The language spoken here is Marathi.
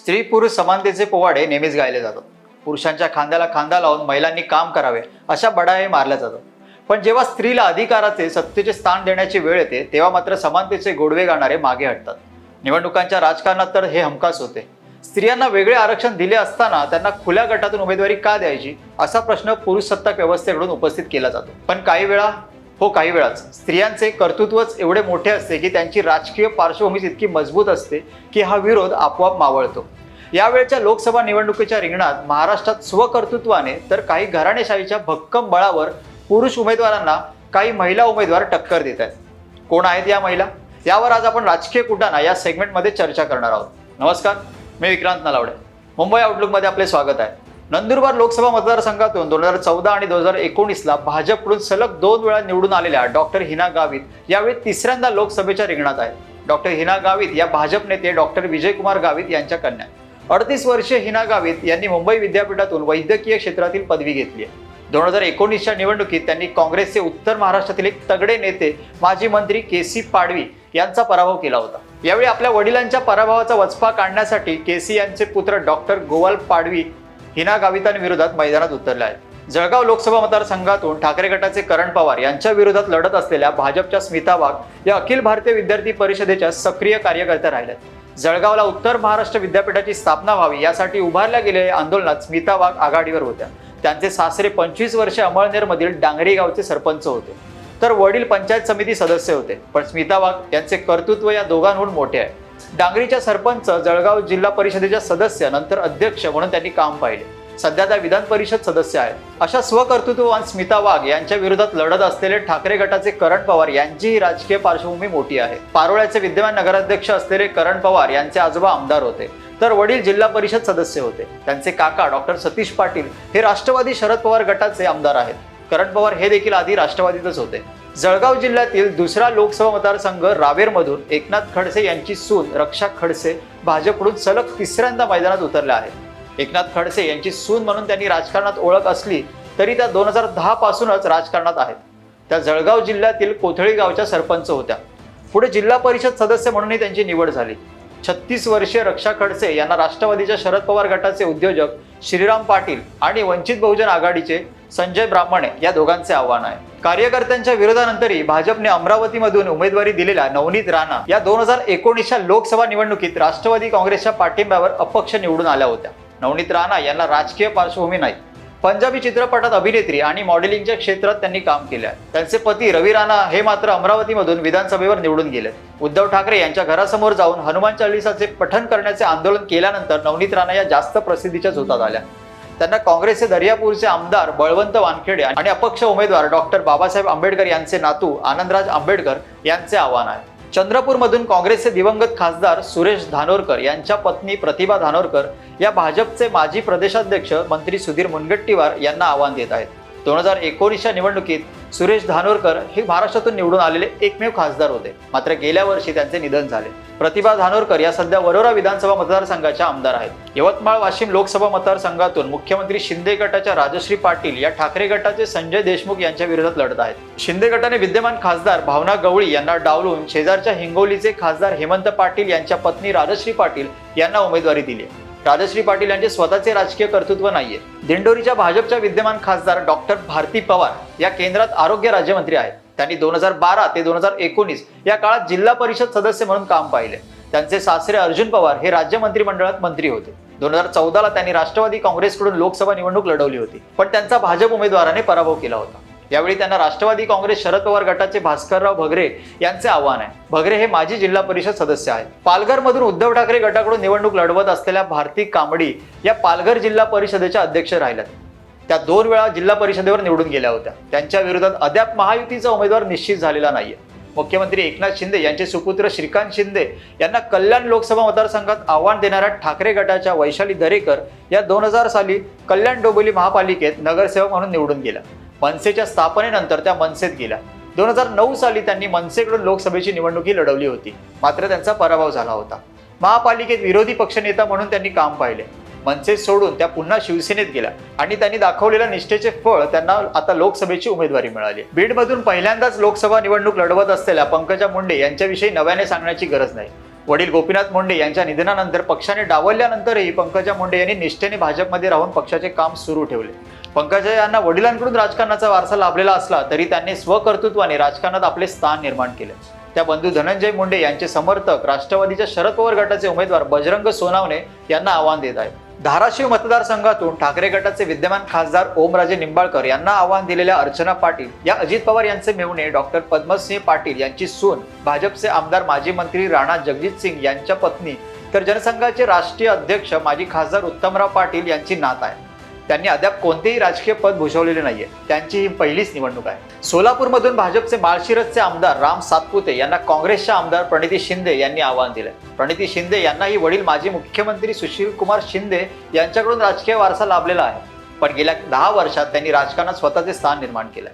स्त्री पुरुष समानतेचे पोवाडे नेहमीच गायले जातात. पुरुषांच्या खांद्याला खांदा लावून महिलांनी काम करावे अशा बडाई मारल्या जातात. पण जेव्हा स्त्रीला अधिकाराचे सत्तेचे स्थान देण्याची वेळ येते तेव्हा मात्र समानतेचे गोडवे गाणारे मागे हटतात. निवडणुकांच्या राजकारणात तर हे हमखास होते. स्त्रियांना वेगळे आरक्षण दिले असताना त्यांना खुल्या गटातून उमेदवारी का द्यायची असा प्रश्न पुरुष सत्ताक व्यवस्थेकडून उपस्थित केला जातो. पण काही वेळाच स्त्रियांचे कर्तृत्वच एवढे मोठे असते की त्यांची राजकीय पार्श्वभूमीच इतकी मजबूत असते की हा विरोध आपोआप मावळतो. यावेळच्या लोकसभा निवडणुकीच्या रिंगणात महाराष्ट्रात स्वकर्तृत्वाने तर काही घराणेशाहीच्या भक्कम बळावर पुरुष उमेदवारांना काही महिला उमेदवार टक्कर देत आहेत. कोण आहेत या महिला? यावर आज आपण राजकीय कुटाणा या सेगमेंटमध्ये चर्चा करणार आहोत. नमस्कार, मी विक्रांत नलावडे. मुंबई आउटलुकमध्ये आपले स्वागत आहे. नंदुरबार लोकसभा मतदारसंघातून 2014 आणि 2019ला भाजपकडून सलग 2 वेळा निवडून आलेल्या डॉक्टर हिना गावित यावेळी तिसऱ्यांदा लोकसभेच्या रिंगणात आहेत. डॉक्टर हिना गावित या भाजप नेते डॉक्टर विजयकुमार गावित यांच्या कन्या. 38 वर्षीय हिना गावित यांनी मुंबई विद्यापीठातून वैद्यकीय क्षेत्रातील पदवी घेतली आहे. 2019च्या निवडणुकीत त्यांनी काँग्रेसचे उत्तर महाराष्ट्रातील एक तगडे नेते माजी मंत्री केसी पाडवी यांचा पराभव केला होता. यावेळी आपल्या वडिलांच्या पराभवाचा वचपा काढण्यासाठी केसी यांचे पुत्र डॉक्टर गोवाल पाडवी हिना गावितांविरोधात मैदानात उतरले आहेत. जळगाव लोकसभा मतदारसंघातून ठाकरे गटाचे करण पवार यांच्या विरोधात लढत असलेल्या भाजपच्या स्मिता वाघ या अखिल भारतीय विद्यार्थी परिषदेच्या सक्रिय कार्यकर्त्या राहिल्यात. जळगावला उत्तर महाराष्ट्र विद्यापीठाची स्थापना व्हावी यासाठी उभारल्या गेलेल्या आंदोलनात स्मिता वाघ आघाडीवर होत्या. त्यांचे सासरे 25 वर्षे अमळनेरमधील डांगरी गावचे सरपंच होते, तर वडील पंचायत समिती सदस्य होते. पण स्मिता वाघ यांचे कर्तृत्व या दोघांहून मोठे आहे. डांगरीच्या सरपंच, जळगाव जिल्हा परिषदेच्या सदस्य, नंतर अध्यक्ष म्हणून त्यांनी काम पाहिले. सध्या त्या विधान परिषद सदस्य आहेत. अशा स्वकर्तृत्ववान स्मिता वाघ यांच्या विरोधात लढत असलेले ठाकरे गटाचे करण पवार यांचीही राजकीय पार्श्वभूमी मोठी आहे. पारोळ्याचे विद्यमान नगराध्यक्ष असलेले करण पवार यांचे आजोबा आमदार होते, तर वडील जिल्हा परिषद सदस्य होते. त्यांचे काका डॉक्टर सतीश पाटील हे राष्ट्रवादी शरद पवार गटाचे आमदार आहेत. करण पवार हे देखील आधी राष्ट्रवादीतच होते. जळगाव जिल्ह्यातील दुसरा लोकसभा मतदारसंघ रावेरमधून एकनाथ खडसे यांची सून रक्षा खडसे भाजपकडून सलग तिसऱ्यांदा मैदानात उतरल्या आहेत. एकनाथ खडसे यांची सून म्हणून त्यांनी राजकारणात ओळख असली तरी त्या 2010 पासूनच राजकारणात आहेत. त्या जळगाव जिल्ह्यातील कोथळी गावच्या सरपंच होत्या. पुढे जिल्हा परिषद सदस्य म्हणूनही त्यांची निवड झाली. 36 वर्षीय रक्षा खडसे यांना राष्ट्रवादीच्या शरद पवार गटाचे उद्योजक श्रीराम पाटील आणि वंचित बहुजन आघाडीचे संजय ब्राह्मणे या दोघांचे आव्हान आहे. कार्यकर्त्यांच्या विरोधानंतरही भाजपने अमरावतीमधून उमेदवारी दिलेल्या नवनीत राणा या 2019च्या लोकसभा निवडणुकीत राष्ट्रवादी काँग्रेसच्या पाठिंब्यावर अपक्ष निवडून आल्या होत्या. नवनीत राणा यांना राजकीय पार्श्वभूमी नाही. पंजाबी चित्रपटात अभिनेत्री आणि मॉडेलिंगच्या क्षेत्रात त्यांनी काम केले आहे. त्यांचे पती रवी राणा हे मात्र अमरावतीमधून विधानसभेवर निवडून गेले. उद्धव ठाकरे यांच्या घरासमोर जाऊन हनुमान चालीसाचे पठण करण्याचे आंदोलन केल्यानंतर नवनीत राणा या जास्त प्रसिद्धीच्या झोतात आल्या. त्यांना काँग्रेसचे दर्यापूरचे आमदार बळवंत वानखेडे आणि अपक्ष उमेदवार डॉक्टर बाबासाहेब आंबेडकर यांचे नातू आनंदराज आंबेडकर यांचे आव्हान आहे. चंद्रपूरमधून काँग्रेसचे दिवंगत खासदार सुरेश धानोरकर यांच्या पत्नी प्रतिभा धानोरकर या भाजपचे माजी प्रदेशाध्यक्ष मंत्री सुधीर मुनगंटीवार यांना आव्हान देत आहेत. 2019च्या निवडणुकीत सुरेश धानोरकर हे महाराष्ट्रातून निवडून आलेले एकमेव खासदार होते. मात्र गेल्या वर्षी त्यांचे निधन झाले. प्रतिभा धानोरकर या सध्या वरोरा विधानसभा मतदारसंघाच्या आमदार आहेत. यवतमाळ वाशिम लोकसभा मतदारसंघातून मुख्यमंत्री शिंदे गटाच्या राजश्री पाटील या ठाकरे गटाचे संजय देशमुख यांच्या विरोधात लढत आहेत. शिंदे गटाने विद्यमान खासदार भावना गवळी यांना डावलून शेजारच्या हिंगोलीचे खासदार हेमंत पाटील यांच्या पत्नी राजश्री पाटील यांना उमेदवारी दिली. राजश्री पाटील यांचे स्वतःचे राजकीय कर्तृत्व नाहीये. दिंडोरीच्या भाजपच्या विद्यमान खासदार डॉक्टर भारती पवार या केंद्रात आरोग्य राज्यमंत्री आहेत. त्यांनी 2012 ते 2019 या काळात जिल्हा परिषद सदस्य म्हणून काम पाहिले. त्यांचे सासरे अर्जुन पवार हे राज्य मंत्रिमंडळात मंत्री होते. 2014ला त्यांनी राष्ट्रवादी काँग्रेसकडून लोकसभा निवडणूक लढवली होती, पण त्यांचा भाजप उमेदवाराने पराभव केला होता. यावेळी त्यांना राष्ट्रवादी काँग्रेस शरद पवार गटाचे भास्करराव भगरे यांचे आव्हान आहे. भगरे हे माजी जिल्हा परिषद सदस्य आहेत. पालघरमधून उद्धव ठाकरे गटाकडून निवडणूक लढवत असलेल्या भारती कांबडी या पालघर जिल्हा परिषदेच्या अध्यक्ष राहिल्यात. त्या 2 वेळा जिल्हा परिषदेवर निवडून गेल्या होत्या. त्यांच्या विरोधात अद्याप महायुतीचा उमेदवार निश्चित झालेला नाहीये. मुख्यमंत्री एकनाथ शिंदे यांचे सुपुत्र श्रीकांत शिंदे यांना कल्याण लोकसभा मतदारसंघात आव्हान देणाऱ्या ठाकरे गटाच्या वैशाली दरेकर या 2000 साली कल्याण डोंबिवली महापालिकेत नगरसेवक म्हणून निवडून गेल्या. मनसेच्या स्थापनेनंतर त्या मनसेत गेल्या. 2009 साली त्यांनी मनसेकडून लोकसभेची निवडणुकी लढवली होती, मात्र त्यांचा पराभव झाला होता. महापालिकेत विरोधी पक्षनेता म्हणून त्यांनी काम पाहिले. मनसे सोडून त्या पुन्हा शिवसेनेत गेल्या आणि त्यांनी दाखवलेल्या निष्ठेचे फळ त्यांना आता लोकसभेची उमेदवारी मिळाली. बीडमधून पहिल्यांदाच लोकसभा निवडणूक लढवत असलेल्या पंकजा मुंडे यांच्याविषयी नव्याने सांगण्याची गरज नाही. वडील गोपीनाथ मुंडे यांच्या निधनानंतर पक्षाने डावलल्यानंतरही पंकजा मुंडे यांनी निष्ठेने भाजपमध्ये राहून पक्षाचे काम सुरू ठेवले. पंकजा यांना वडिलांकडून राजकारणाचा वारसा लाभलेला असला तरी त्यांनी स्वकर्तृत्वाने राजकारणात आपले स्थान निर्माण केले. त्या बंधू धनंजय मुंडे यांचे समर्थक राष्ट्रवादीच्या शरद पवार गटाचे उमेदवार बजरंग सोनावणे यांना आव्हान देत आहेत. धाराशिव मतदारसंघातून ठाकरे गटाचे विद्यमान खासदार ओमराजे निंबाळकर यांना आव्हान दिलेल्या अर्चना पाटील या अजित पवार यांचे मेहुणे डॉक्टर पद्मसिंह पाटील यांची सून, भाजपचे आमदार माजी मंत्री राणा जगजितसिंग यांच्या पत्नी तर जनसंघाचे राष्ट्रीय अध्यक्ष माजी खासदार उत्तमराव पाटील यांची नात आहे. त्यांनी अद्याप कोणतेही राजकीय पद भूषवलेले नाहीये. त्यांची ही पहिलीच निवडणूक आहे. सोलापूरमधून भाजपचे माळशिरसचे आमदार राम सातपुते यांना काँग्रेसच्या आमदार प्रणिती शिंदे यांनी आव्हान दिले. प्रणिती शिंदे यांनाही वडील माजी मुख्यमंत्री सुशीलकुमार शिंदे यांच्याकडून राजकीय वारसा लाभलेला आहे, पण गेल्या 10 वर्षात त्यांनी राजकारणात स्वतःचे स्थान निर्माण केले.